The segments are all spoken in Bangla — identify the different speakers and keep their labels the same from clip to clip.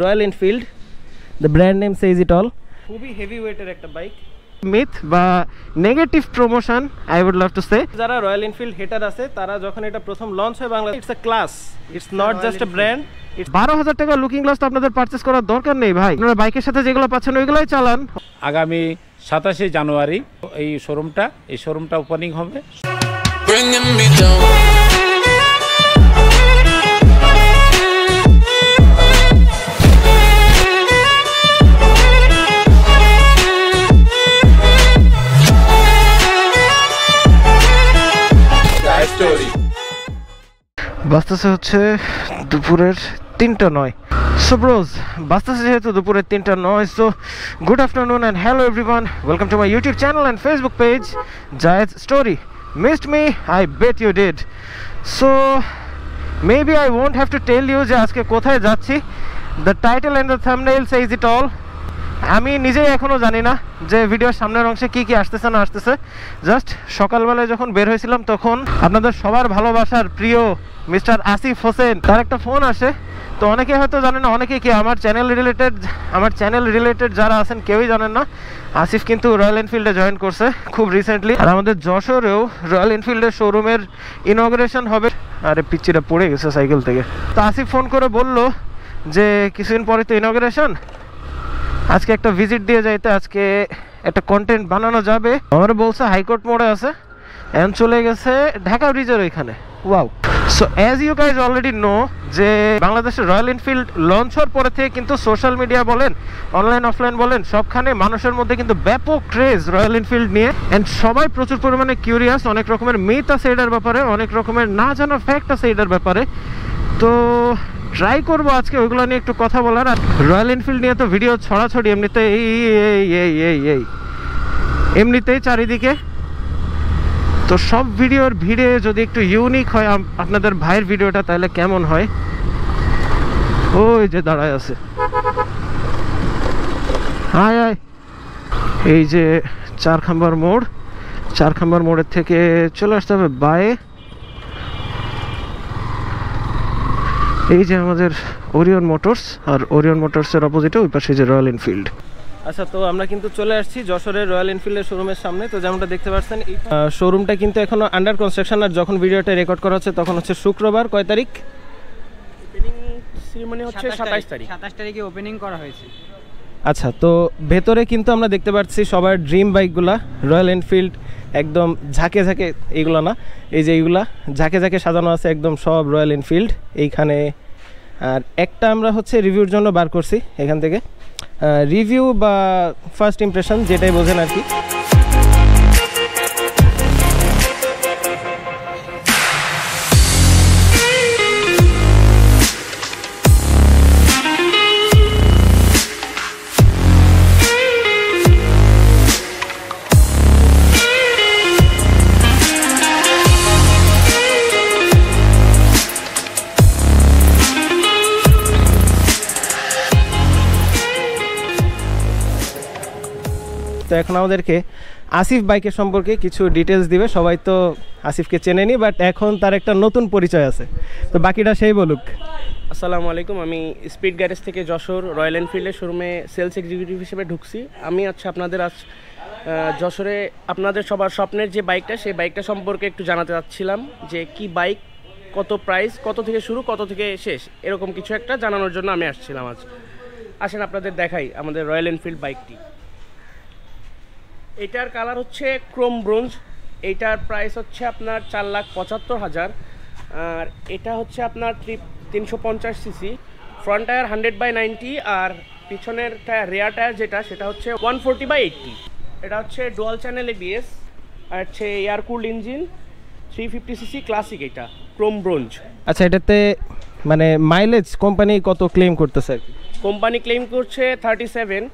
Speaker 1: Royal Enfield, the brand name says it all. খুবই হেভি ওয়েটের একটা বাইক। মিথ বা negative promotion I would love to say, যারা রয়্যাল এনফিল্ড হেটার আছে তারা যখন এটা প্রথম লঞ্চ হয় বাংলাদেশে, it's a class, it's not just a brand. 12,000 টাকা লুকিং গ্লাস তো আপনাদের পারচেস করার দরকার নেই ভাই, আপনারা বাইকের সাথে যেগুলো পাচ্ছেন ওইগুলোই চালান।
Speaker 2: আগামী 27 জানুয়ারি এই শোরুমটা ওপেনিং হবে।
Speaker 1: বাজতেছে হচ্ছে দুপুরের 3:09। সো ব্রোজ, বাজতেছে যেহেতু দুপুরের 3:09, so good afternoon and hello everyone, welcome to my YouTube channel and Facebook page Zayed story. Missed me? I bet you did. So maybe I won't have to tell you যে আজকে কোথায় যাচ্ছি। The title and the thumbnail says it all. আমি নিজেই এখনও জানি না যে ভিডিওর সামনের অংশে কি কি আসতেছে না আসতেছে। জাস্ট সকালবেলায় যখন বের হয়েছিলাম তখন আপনাদের সবার ভালোবাসার প্রিয় মিস্টার আসিফ হোসেন তার একটা ফোন আসে। তো অনেকে হয়তো জানেন না, অনেকে কি আমার চ্যানেল রিলেটেড যারা আছেন কেউই জানেন না, আসিফ কিন্তু রয়্যাল এনফিল্ডে জয়েন করছে খুব রিসেন্টলি। আর আমাদের যশোরেও রয়্যাল এনফিল্ডের শোরুমের ইনঅগ্রেশন হবে। আরে পিচ্চিটা পড়ে গেছে সাইকেল থেকে। তো আসিফ ফোন করে বলল যে কিছুদিন পরে তো ইনঅগ্রেশন, আজকে একটা ভিজিট দিয়ে যাইতে, আজকে একটা কন্টেন্ট বানানো যাবে। আমার বলছে হাইকোর্ট মোড়ে আছে, এখন চলে গেছে ঢাকা ব্রিজের ওইখানে। Wow. So as you guys already know যে বাংলাদেশের রয়্যাল এনফিল্ড লঞ্চ হওয়ার পরে থেকে কিন্তু সোশ্যাল মিডিয়া বলেন, অনলাইন অফলাইন বলেন, সবখানে মানুষের মধ্যে কিন্তু ব্যাপক ক্রেজ রয়্যাল এনফিল্ড নিয়ে। অ্যান্ড সবাই প্রচুর পরিমাণে কিউরিয়াস, অনেক রকমের মিথ আছে এটার ব্যাপারে, অনেক রকমের না জানা ফ্যাক্ট আছে এটার ব্যাপারে। তো ট্রাই করবো আজকে ওইগুলো নিয়ে একটু কথা বলার। আর রয়্যাল এনফিল্ড নিয়ে তো ভিডিও ছড়াছড়ি এমনিতেই চারিদিকে। তো সব ভিডিওর ভিড়ে যদি একটু ইউনিক হয় আপনাদের ভাইয়ের ভিডিওটা, তাহলে কেমন হয়। ওই যে দাঁড়ায় আছে, হায় হায়, এই যে 4 খাম্বার মোড়ের থেকে চলে আসতে হবে বায়ে। এই যে আমাদের ওরিয়ন মোটরস, আর ওরিয়ন মোটরসের অপোজিটে ওই পাশে যে রয়্যাল এনফিল্ড। আচ্ছা, তো আমরা কিন্তু চলে আসছি যশোরের রয়্যাল এনফিল্ডের শোরুমের সামনে। তো যেমনটা দেখতে পাচ্ছেন এই শোরুমটা কিন্তু এখনো আন্ডার কনস্ট্রাকশন। আর যখন ভিডিওটা রেকর্ড করা হচ্ছে তখন হচ্ছে শুক্রবার, কয় তারিখ?
Speaker 3: ওপেনিং সেরিমনি হচ্ছে 27 তারিখে ওপেনিং করা হয়েছে।
Speaker 1: আচ্ছা, তো ভেতরে কিন্তু আমরা দেখতে পাচ্ছি সবার ড্রিম বাইকগুলা রয়্যাল এনফিল্ড, একদম ঝাঁকে ঝাঁকে, এইগুলো না, এই যে এইগুলা ঝাঁকে ঝাঁকে সাজানো আছে একদম সব রয়্যাল এনফিল্ড এইখানে। আর একটা আমরা হচ্ছে রিভিউর জন্য বার করছি এখান থেকে, রিভিউ বা ফার্স্ট ইমপ্রেশন যেটাই বোঝেন আর কি। তো এখন আমাদেরকে আসিফ বাইকের সম্পর্কে কিছু ডিটেলস দিবে। সবাই তো আসিফকে চেনেনি, বাট এখন তার একটা নতুন পরিচয় আছে, তো বাকিটা সেই বলুক।
Speaker 3: আসসালামু আলাইকুম, আমি স্পিড গ্যারেজ থেকে যশোর রয়্যাল এনফিল্ডের শোরুমে সেলস এক্সিকিউটিভ হিসেবে ঢুকছি। আমি আপনাদের যশোরে আপনাদের সবার স্বপ্নের যে বাইকটা, সেই বাইকটা সম্পর্কে একটু জানাতে চাচ্ছিলাম যে কি বাইক, কত প্রাইস, কত থেকে শুরু, কত থেকে শেষ, এরকম কিছু একটা জানানোর জন্য আমি আসছিলাম আজ। আসেন আপনাদের দেখাই আমাদের রয়্যাল এনফিল্ড বাইকটি। এটার কালার হচ্ছে ক্রোম ব্রোঞ্জ। এইটার প্রাইস হচ্ছে আপনার 4,75,000। আর এটা হচ্ছে আপনার 350 সিসি, ফ্রন্ট টায়ার 100/90, আর পিছনের টায়ার, রেয়ার টায়ার যেটা, সেটা হচ্ছে 140/80। এটা হচ্ছে ডুয়াল চ্যানেল ABS, আর হচ্ছে air cooled engine, 350 CC classic, এটা ক্রোম ব্রোঞ্জ।
Speaker 1: আচ্ছা, এটাতে মানে মাইলেজ কোম্পানি কত ক্লেম করতেছে?
Speaker 3: কোম্পানি ক্লেম করছে 37।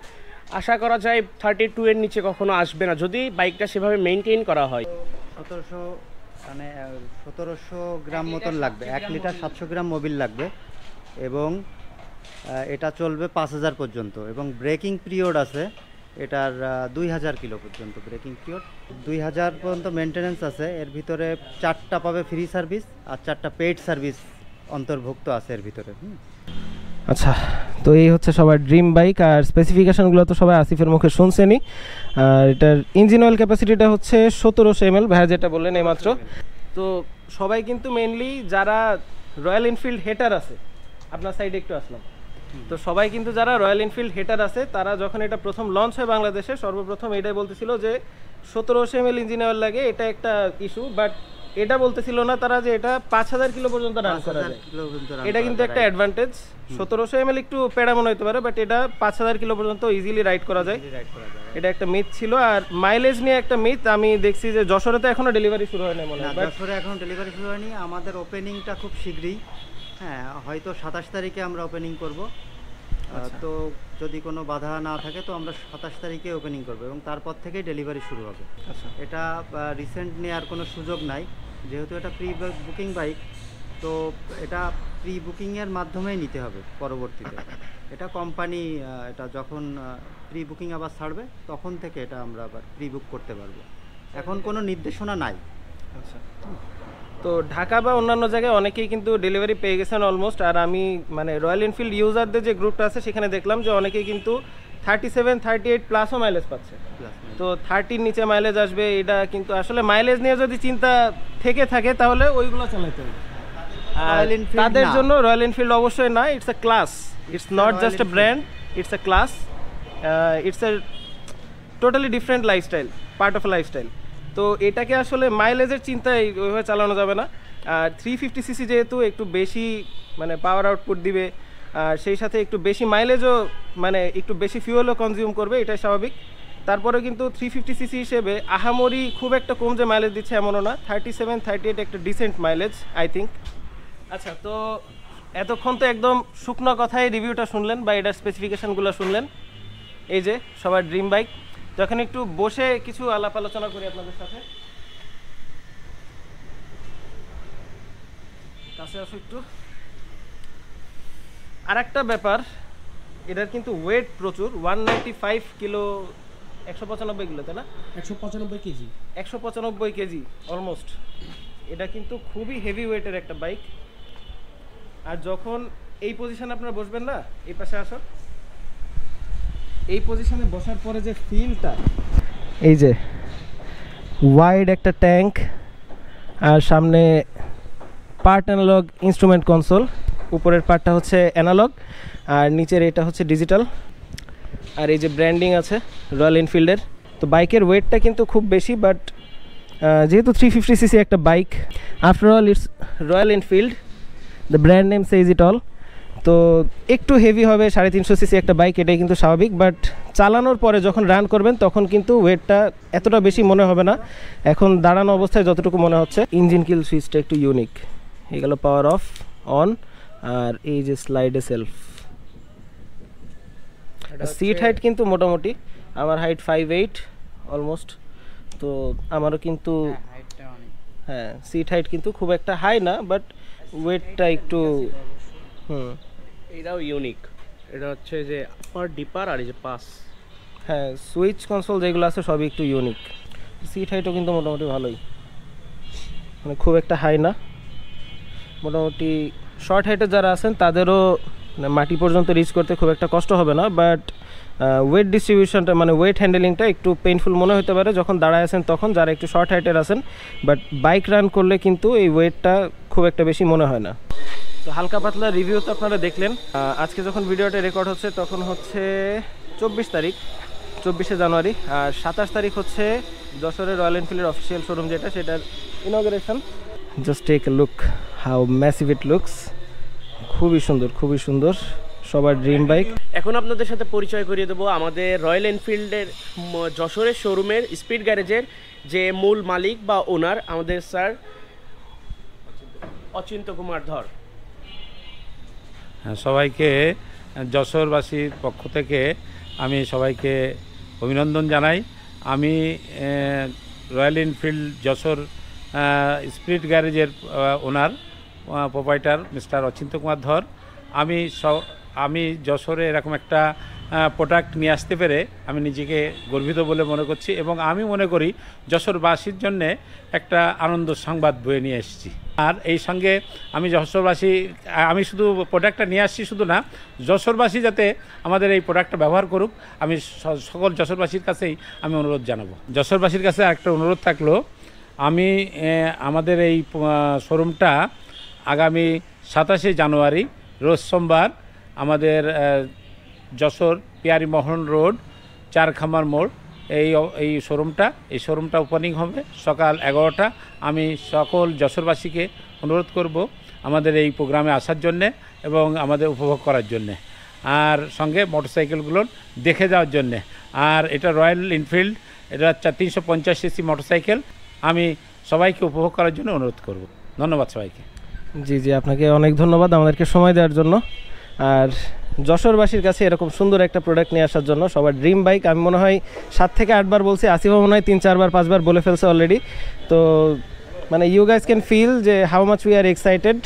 Speaker 3: আশা করা যায় 32 এর নিচে কখনো আসবে না, যদি বাইকটা সেভাবে মেনটেন করা হয়।
Speaker 4: 1700 গ্রাম মতন লাগবে, 1 লিটার 700 গ্রাম মোবিল লাগবে, এবং এটা চলবে 5000 পর্যন্ত, এবং ব্রেকিং পিরিয়ড আছে এটার 2000 কিলো পর্যন্ত ব্রেকিং পিরিয়ড। 2000 পর্যন্ত মেনটেনেন্স আছে। এর ভিতরে 4টা পাবে ফ্রি সার্ভিস আর 4টা পেইড সার্ভিস অন্তর্ভুক্ত আছে এর ভিতরে।
Speaker 1: আচ্ছা, তো এই হচ্ছে সবার ড্রিম বাইক, আর স্পেসিফিকেশনগুলো তো সবাই আসিফের মুখে শুনছেনই। আর এটার ইঞ্জিন অয়েল ক্যাপাসিটিটা হচ্ছে 1700 ml, ভাইয়া যেটা বললেন এইমাত্র। তো সবাই কিন্তু মেনলি যারা রয়্যাল এনফিল্ড হেটার আছে, আপনার সাইডে একটু আসলাম, তো সবাই কিন্তু যারা রয়্যাল এনফিল্ড হেটার আছে তারা যখন এটা প্রথম লঞ্চ হয় বাংলাদেশে, সর্বপ্রথম এটাই বলতেছিল যে 1700 ml ইঞ্জিন অয়েল লাগে, এটা একটা ইস্যু। বাট এটা বলতেছিল না তারা যে এটা 5000 কিলো পর্যন্ত রান করা যায়। এটা কিন্তু একটা অ্যাডভান্টেজ। 1700 ml একটু পেড়া মনে হতে পারে, বাট এটা 5000 কিলো পর্যন্ত ইজিলি রাইড করা যায়। এটা একটা মিথ ছিল। আর মাইলেজ নিয়ে একটা মিথ আমি দেখছি যে যশোরে তো এখনো ডেলিভারি শুরু হয়নি মনে হয়।
Speaker 4: যশোরে এখন ডেলিভারি শুরু হয়নি, আমাদের ওপেনিংটা খুব শীঘ্রই, হ্যাঁ হয়তো 27 তারিখে আমরা ওপেনিং করব। তো যদি কোনো বাধা না থাকে তো আমরা 27 তারিখে ওপেনিং করব এবং তারপর থেকেই ডেলিভারি শুরু হবে। এটা রিসেন্ট নেওয়ার কোনো সুযোগ নাই, যেহেতু এটা প্রি বুকিং বাইক, তো এটা প্রি বুকিংয়ের মাধ্যমেই নিতে হবে পরবর্তীতে। এটা কোম্পানি এটা যখন প্রি বুকিং আবার ছাড়বে তখন থেকে এটা আমরা আবার প্রি বুক করতে পারবো। এখন কোনো নির্দেশনা নাই।
Speaker 1: আচ্ছা, তো ঢাকা বা অন্যান্য জায়গায় অনেকেই কিন্তু ডেলিভারি পেয়ে গেছেন অলমোস্ট। আর আমি মানে রয়্যাল এনফিল্ড ইউজারদের যে গ্রুপটা আছে সেখানে দেখলাম যে অনেকেই কিন্তু 37, 38 প্লাসও মাইলেজ পাচ্ছে। তো 30-র নিচে মাইলেজ আসবে, এটা কিন্তু আসলে মাইলেজ নিয়ে যদি চিন্তা থেকে থাকে তাহলে ওইগুলো চালাতে হবে। তাদের জন্য রয়্যাল এনফিল্ড অবশ্যই না, it's a class, it's not just a brand, it's a class, it's a totally different lifestyle, part of lifestyle. তো এটাকে আসলে মাইলেজের চিন্তায় ওইভাবে চালানো যাবে না। আর 350cc যেহেতু একটু বেশি মানে পাওয়ার আউটপুট দিবে, আর সেই সাথে একটু বেশি মাইলেজও মানে একটু বেশি ফিউয়েলও কনজিউম করবে, এটাই স্বাভাবিক। তারপরে কিন্তু 350cc হিসেবে আহামরি খুব একটা কম যে মাইলেজ দিচ্ছে এমনও না। 37, 38 একটা ডিসেন্ট মাইলেজ আই থিঙ্ক। আচ্ছা, তো এতক্ষণ তো একদম শুকনো কথায় রিভিউটা শুনলেন বা এটার স্পেসিফিকেশানগুলো শুনলেন, এই যে সবার ড্রিম বাইক। যখন একটু বসে কিছু আলাপ আলোচনা করি আপনাদের সাথে, কাছে আসো একটু। আর একটা ব্যাপার, এটার কিন্তু ওয়েট প্রচুর, 195 কিলো, 195 কিলো, তাই না?
Speaker 3: 195 কেজি,
Speaker 1: 195 কেজি অলমোস্ট। এটা কিন্তু খুবই হেভি ওয়েটের একটা বাইক। আর যখন এই পজিশনে আপনারা বসবেন না, এই পাশে আসো, এই পজিশনে বসার পরে যে ফিলটা, এই যে ওয়াইড একটা ট্যাঙ্ক, আর সামনে পার্ট অ্যানালগ ইনস্ট্রুমেন্ট কনসোল, উপরের পার্টটা হচ্ছে অ্যানালগ আর নিচের এটা হচ্ছে ডিজিটাল। আর এই যে ব্র্যান্ডিং আছে রয়্যাল এনফিল্ডের। তো বাইকের ওয়েটটা কিন্তু খুব বেশি, বাট যেহেতু 350cc একটা bike, after all it's royal Enfield, the brand name says it all. তো একটু হেভি হবে, 350cc একটা বাইক, এটাই কিন্তু স্বাভাবিক। বাট চালানোর পরে যখন রান করবেন তখন কিন্তু ওয়েটটা এতটা বেশি মনে হবে না, এখন দাঁড়ানো অবস্থায় যতটুকু মনে হচ্ছে। ইঞ্জিন কিল সুইচটা একটু ইউনিক, এই গেল পাওয়ার অফ অন, আর এই যে স্লাইডে সেলফ। সিট হাইট কিন্তু মোটামুটি, আমার হাইট 5'8" অলমোস্ট, তো আমারও কিন্তু হ্যাঁ সিট হাইট কিন্তু খুব একটা হাই না, বাট ওয়েটটা একটু
Speaker 3: এটাও ইউনিক। এটা হচ্ছে যে আপার ডিপার আর এই যে পাস,
Speaker 1: হ্যাঁ সুইচ কনসোল যেগুলো আছে সবই একটু ইউনিক। সিট হাইটও কিন্তু মোটামুটি ভালোই, মানে খুব একটা হাই না, মোটামুটি শর্ট হাইটে যারা আছেন তাদেরও মাটি পর্যন্ত রিচ করতে খুব একটা কষ্ট হবে না। বাট ওয়েট ডিস্ট্রিবিউশনটা মানে ওয়েট হ্যান্ডেলিংটা একটু পেইনফুল মনে হতে পারে যখন দাঁড়ায় আছেন তখন, যারা একটু শর্ট হাইটের আছেন। বাট বাইক রান করলে কিন্তু এই ওয়েটটা খুব একটা বেশি মনে হয় না। তো হালকা পাতলা রিভিউ তো আপনারা দেখলেন। আজকে যখন ভিডিওটা রেকর্ড হচ্ছে তখন হচ্ছে 24 তারিখ, 24শে জানুয়ারি। আর 27 তারিখ হচ্ছে যশোরের রয়্যাল এনফিল্ডের অফিসিয়াল শোরুম যেটা, সেটার inauguration. Just take a look how massive it looks. খুবই সুন্দর, খুবই সুন্দর, সবার ড্রিম বাইক।
Speaker 3: এখন আপনাদের সাথে পরিচয় করিয়ে দেবো আমাদের রয়্যাল এনফিল্ডের যশোরের শোরুমের স্পিড গ্যারেজের যে মূল মালিক বা ওনার, আমাদের স্যার অচিন্ত কুমার ধর।
Speaker 2: সবাইকে যশোরবাসীর পক্ষ থেকে আমি সবাইকে অভিনন্দন জানাই। আমি রয়্যাল এনফিল্ড যশোর স্পিড গ্যারেজের ওনার প্রোপাইটার মিস্টার অচিন্ত কুমার ধর। আমি যশোরে এরকম একটা প্রোডাক্ট নিয়ে আসতে পেরে আমি নিজেকে গর্বিত বলে মনে করছি এবং আমি মনে করি যশোরবাসীর জন্যে একটা আনন্দ সংবাদ বয়ে নিয়ে এসেছি। আর এই সঙ্গে আমি যশোরবাসী, আমি শুধু প্রোডাক্টটা নিয়ে আসছি শুধু না, যশোরবাসী যাতে আমাদের এই প্রোডাক্টটা ব্যবহার করুক, আমি সকল যশোরবাসীর কাছেই আমি অনুরোধ জানাবো। যশোরবাসীর কাছে একটা অনুরোধ থাকলো, আমি আমাদের এই শোরুমটা আগামী 27শে জানুয়ারি রোজ সোমবার আমাদের যশোর পিয়ারি মোহন রোড 4 খামার মোড় এই শোরুমটা ওপেনিং হবে সকাল 11টা। আমি সকল যশোরবাসীকে অনুরোধ করব আমাদের এই প্রোগ্রামে আসার জন্যে এবং আমাদের উপভোগ করার জন্যে, আর সঙ্গে মোটরসাইকেলগুলোর দেখে যাওয়ার জন্যে। আর এটা রয়্যাল এনফিল্ড, এটা 350 সিসি মোটরসাইকেল। আমি সবাইকে উপভোগ করার জন্য অনুরোধ করব। ধন্যবাদ সবাইকে।
Speaker 1: জি জি, আপনাকে অনেক ধন্যবাদ আমাদেরকে সময় দেওয়ার জন্য আর যশোরবাসীর কাছে এরকম সুন্দর একটা প্রোডাক্ট নিয়ে আসার জন্য। সবার ড্রিম বাইক, আমি মনে হয় 7 থেকে 8 বার বলছি, আসিফও মনে হয় 3-4 বার 5 বার বলে ফেলছে অলরেডি। তো মানে ইউ গাইজ ক্যান ফিল যে how much we are excited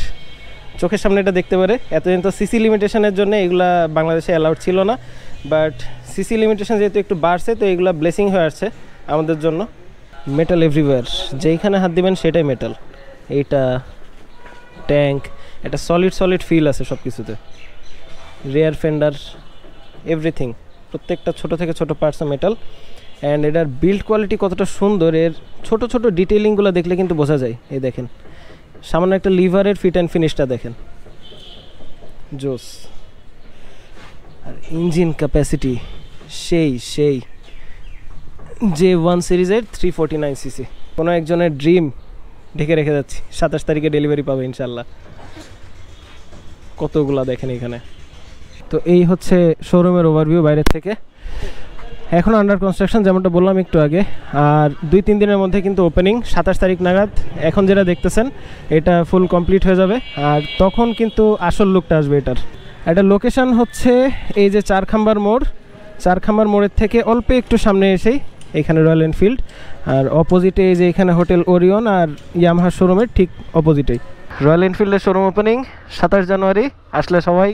Speaker 1: চোখের সামনে এটা দেখতে পারে। এতদিন তো সিসি লিমিটেশনের জন্য এগুলা বাংলাদেশে অ্যালাউড ছিল না, বাট সিসি লিমিটেশন যেহেতু একটু বাড়ছে তো এগুলা ব্লেসিং হয়ে আসছে আমাদের জন্য। মেটাল এভরিওয়্যার, যেইখানে হাত দিবেন সেটাই মেটাল। এইটা ট্যাঙ্ক, এটা সলিড ফিল আছে সব কিছুতে। রেয়ার ফেন্ডার, এভরিথিং, প্রত্যেকটা ছোট থেকে ছোট পার্টস মেটাল। অ্যান্ড এটার বিল্ড কোয়ালিটি কতটা সুন্দর, এর ছোট ছোট ডিটেইলিংগুলো দেখলে কিন্তু বোঝা যায়। এই দেখেন সামান্য একটা লিভারের ফিট অ্যান্ড ফিনিশটা দেখেন, জোস। আর ইঞ্জিন ক্যাপাসিটি সেই J1 সিরিজের 349 সিসি। কোনো একজনের ড্রিম ঢেকে রেখে যাচ্ছি, 27 তারিখে ডেলিভারি পাবে ইনশাল্লাহ। কতগুলা দেখেন এখানে। তো এই হচ্ছে শোরুমের ওভারভিউ বাইরের থেকে। এখন আন্ডার কনস্ট্রাকশন, যেমনটা বললাম একটু আগে, আর 2-3 দিনের মধ্যে কিন্তু ওপেনিং 27 তারিখ নাগাদ। এখন যেটা দেখতেছেন এটা ফুল কমপ্লিট হয়ে যাবে, আর তখন কিন্তু আসল লুকটা আসবে এটার। একটা লোকেশান হচ্ছে এই যে 4 খাম্বার মোড়, 4 খাম্বার মোড়ের থেকে অল্প একটু সামনে এসেই এখানে রয়্যাল এনফিল্ড, আর অপোজিটে এই যে এখানে হোটেল ওরিয়ন আর ইয়ামাহা শোরুমের ঠিক অপোজিটেই রয়্যাল এনফিল্ডের শোরুম ওপেনিং 27 জানুয়ারি। আসলে সবাই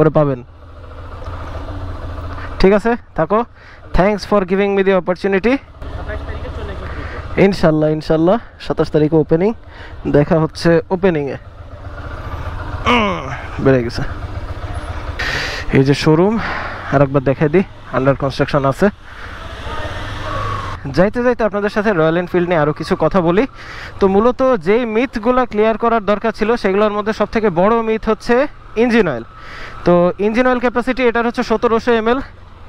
Speaker 1: ওরে পাবেন। ঠিক আছে, থাকো। Thanks for giving me the opportunity. ইনশাল্লাহ 27 তারিখে ওপেনিং, দেখা হচ্ছে ওপেনিংয়ে। বেড়ে গেছে এই যে শোরুম, আর একবার দেখাই দিই, আন্ডার কনস্ট্রাকশন আছে। যাইতে আপনাদের সাথে রয়্যাল এনফিল্ড নিয়ে আরও কিছু কথা বলি। তো মূলত যেই মিথগুলো ক্লিয়ার করার দরকার ছিল সেগুলোর মধ্যে সবথেকে বড় মিথ হচ্ছে ইঞ্জিন অয়েল। তো ইঞ্জিন অয়েল ক্যাপাসিটি এটার হচ্ছে 1700 ml।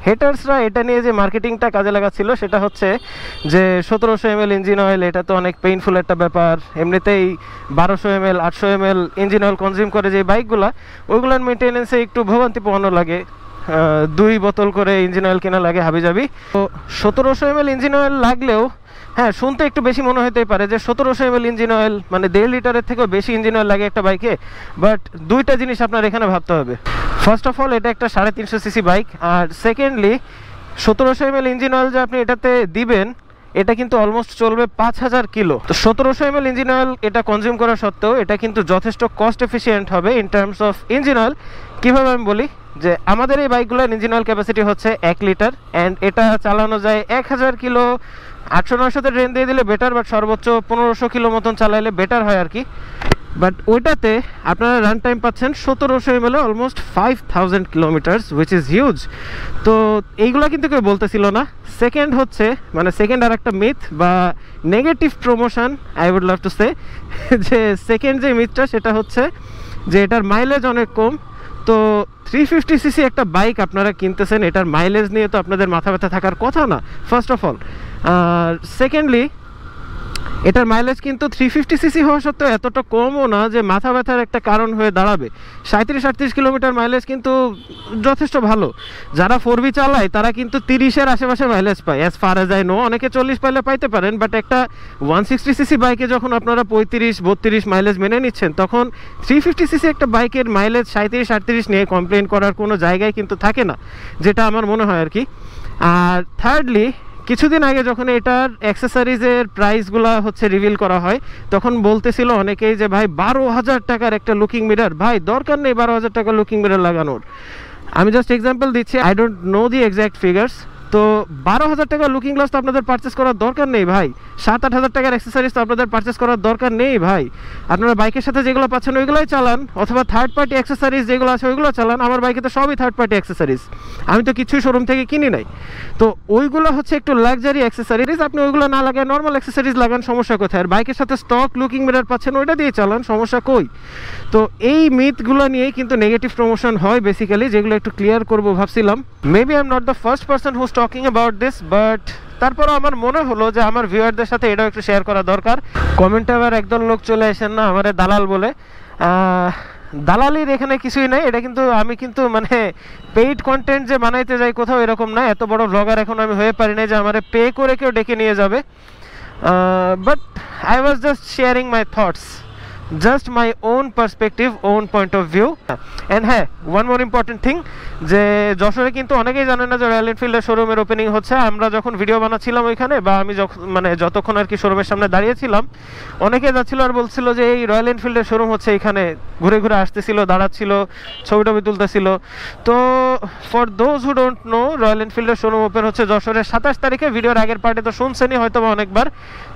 Speaker 1: হেটার্সরা এটা নিয়ে যে মার্কেটিংটা কাজে লাগাচ্ছিল সেটা হচ্ছে যে 1700 ml ইঞ্জিন অয়েল, এটা তো অনেক পেইনফুল একটা ব্যাপার। এমনিতেই 1200 ml 800 ml engine oil consume করে যে বাইকগুলো, ওইগুলোর মেনটেনেন্সে একটু ভোগান্তি পোহানো লাগে। 2 বোতল করে ইঞ্জিন অয়েল কেনা লাগে হাবিজাবি। তো 1700 ml ইঞ্জিন অয়েল লাগলেও, হ্যাঁ শুনতে একটু বেশি মনে হতেই পারে যে 1700 ml ইঞ্জিন অয়েল মানে 1.5 লিটারের থেকেও বেশি ইঞ্জিন অয়েল লাগে একটা বাইকে। বাট দুইটা জিনিস আপনার এখানে ভাবতে হবে। ফার্স্ট অফ অল, এটা একটা 350 সিসি বাইক, আর সেকেন্ডলি 1700 ml ইঞ্জিন অয়েল যে আপনি এটাতে দিবেন এটা কিন্তু অলমোস্ট চলবে 5000 কিলো। তো 1700 ml ইঞ্জিন অয়েল এটা কনজিউম করা সত্ত্বেও এটা কিন্তু যথেষ্ট কস্ট এফিসিয়েন্ট হবে in terms of engine oil. কীভাবে আমি বলি, যে আমাদের এই বাইকগুলোর ইঞ্জিন অয়েল ক্যাপাসিটি হচ্ছে 1 লিটার, অ্যান্ড এটা চালানো যায় 1000 কিলো। 800-900তে ট্রেন দিয়ে দিলে বেটার, বাট সর্বোচ্চ 1500 কিলো মতন চালাইলে বেটার হয় আর কি। বাট ওইটাতে আপনারা রান টাইম পাচ্ছেন 1700 ml almost 5000 kilometres, which is huge. তো এইগুলো কিন্তু কেউ বলতেছিল না। সেকেন্ড হচ্ছে, মানে সেকেন্ড আর একটা মিথ বা negative promotion I would love to say, যে সেকেন্ড যে মিথটা সেটা হচ্ছে যে এটার মাইলেজ অনেক কম। তো 350 সিসি একটা বাইক আপনারা কিনতেছেন, এটার মাইলেজ নিয়ে তো আপনাদের মাথা ব্যথা থাকার কথা না ফার্স্ট অফ অল। আর সেকেন্ডলি এটার মাইলেজ কিন্তু 350 সিসি হওয়া সত্ত্বেও এতটা কমও না যে মাথা ব্যথার একটা কারণ হয়ে দাঁড়াবে। 37-38 কিলোমিটার মাইলেজ কিন্তু যথেষ্ট ভালো। যারা 4V চালায় তারা কিন্তু 30-এর আশেপাশে মাইলেজ পায়, as far as I know. অনেকে 40 পাইলে পাইতে পারেন, বাট একটা 160 সিসি বাইকে যখন আপনারা 35-32 মাইলেজ মেনে নিচ্ছেন, তখন 350 সিসি একটা বাইকের মাইলেজ 37-38 নিয়ে কমপ্লেন করার কোনো জায়গায় কিন্তু থাকে না, যেটা আমার মনে হয় আর কি। আর থার্ডলি, কিছুদিন আগে যখন এটার অ্যাক্সেসরিজের প্রাইসগুলো হচ্ছে রিভিল করা হয়, তখন বলতেছিল অনেকেই যে ভাই 12,000 টাকার একটা লুকিং মিরার, ভাই দরকার নেই 12,000 টাকার লুকিং মিরার লাগানোর। আমি জাস্ট এক্সাম্পল দিচ্ছি, I don't know the exact figures. তো 12,000 টাকার লুকিং গ্লাস তো আপনাদের পারচেস করার দরকার নেই ভাই, 7-8 হাজার টাকার অ্যাক্সেসরিজ তো আপনাদের পারচেস করার দরকার নেই ভাই। আপনারা বাইকের সাথে যেগুলো পাচ্ছেন ওইগুলোই চালান, অথবা থার্ড পার্টি অ্যাক্সেসরিজ যেগুলো আছে ওইগুলো চালান। আমার বাইকে তো সবই থার্ড পার্টি অ্যাক্সেসরিজ, আমি তো কিছুই শোরুম থেকে কিনি নাই। তো ওইগুলো হচ্ছে একটু লাক্সারি অ্যাক্সেসরিজ, আপনি ওইগুলো না লাগান নর্মাল অ্যাক্সেসরিজ লাগান, সমস্যা কোথায়? আর বাইকের সাথে স্টক লুকিং মিরর পাচ্ছেন ওইটা দিয়ে চালান, সমস্যা কই? তো এই মিথগুলো নিয়েই কিন্তু নেগেটিভ প্রমোশন হয় বেসিক্যালি, যেগুলো একটু ক্লিয়ার করবো ভাবছিলাম। Maybe I am not the first person who's talking about this, but তারপরও আমার মনে হলো যে আমার ভিউয়ারদের সাথে এটাও একটু শেয়ার করা দরকার। কমেন্টে আবার একদল লোক চলে আসেন না আমারে দালাল বলে। দালালির এখানে কিছুই নাই, এটা কিন্তু আমি কিন্তু মানে পেইড কন্টেন্ট যে বানাইতে যাই কোথাও এরকম না। এত বড় ব্লগার এখন আমি হয়ে পারি না যে আমারে পে করে কেউ ডেকে নিয়ে যাবে। But I was just sharing my thoughts, just my own perspective, own point of view. And হ্যাঁ, ওয়ান মোর ইম্পর্টেন্ট থিং, যে যশোরে কিন্তু অনেকেই জানেন না যে রয়্যাল এনফিল্ডের শোরুমের ওপেনিং হচ্ছে। আমরা যখন ভিডিও বানাচ্ছিলাম ওইখানে, বা আমি যখন মানে যতক্ষণ আর কি শোরুমের সামনে দাঁড়িয়েছিলাম, অনেকে যাচ্ছিল আর বলছিল যে এই রয়্যাল এনফিল্ডের শোরুম হচ্ছে এখানে, ঘুরে ঘুরে আসতেছিল, দাঁড়াচ্ছিল, ছবি টবি তুলতেছিল। তো for those who don't know, royal এনফিল্ডের শোরুম ওপেন হচ্ছে যশোরের 27 তারিখে। ভিডিওর আগের পার্টে তো শুনছেনই হয়তো বা অনেকবার।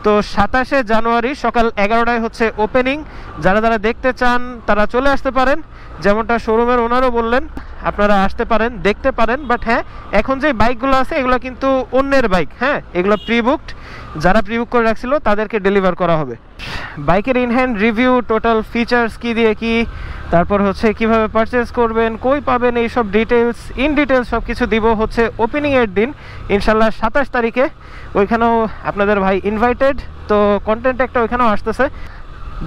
Speaker 1: তো 27শে জানুয়ারি সকাল 11টায় হচ্ছে ওপেনিং। যারা যারা দেখতে চান তারা চলে আসতে পারেন, যেমনটা শোরুমের ওনারও বললেন, আপনারা আসতে পারেন, দেখতে পারেন। বাট হ্যাঁ, এখন যে বাইকগুলো আছে এগুলো কিন্তু অন্যের বাইক, হ্যাঁ, এগুলো প্রি বুকড। যারা প্রি বুক করে রাখছিল তাদেরকে ডেলিভার করা হবে। বাইকের in hand review, total features কী দিয়ে কি, তারপর হচ্ছে কিভাবে পারচেস করবেন, কই পাবেন, এই সব ডিটেলস, ইন ডিটেলস সব কিছু দিব হচ্ছে ওপেনিংয়ের দিন ইনশাল্লাহ 27 তারিখে। ওইখানেও আপনাদের ভাই ইনভাইটেড, তো কন্টেন্ট একটা ওইখানেও আসতেছে।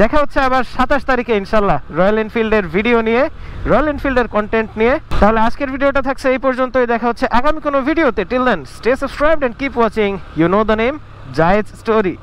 Speaker 1: দেখা হচ্ছে আবার 27 তারিখে ইনশাল্লাহ রয়্যাল এনফিল্ডের ভিডিও নিয়ে, রয়্যাল এনফিল্ডের কন্টেন্ট নিয়ে। তাহলে আজকের ভিডিওটা থাকছে এই পর্যন্তই, দেখা হচ্ছে আগামী কোনো ভিডিওতে। Till then stay subscribed and keep watching, you know the name, Zayed story.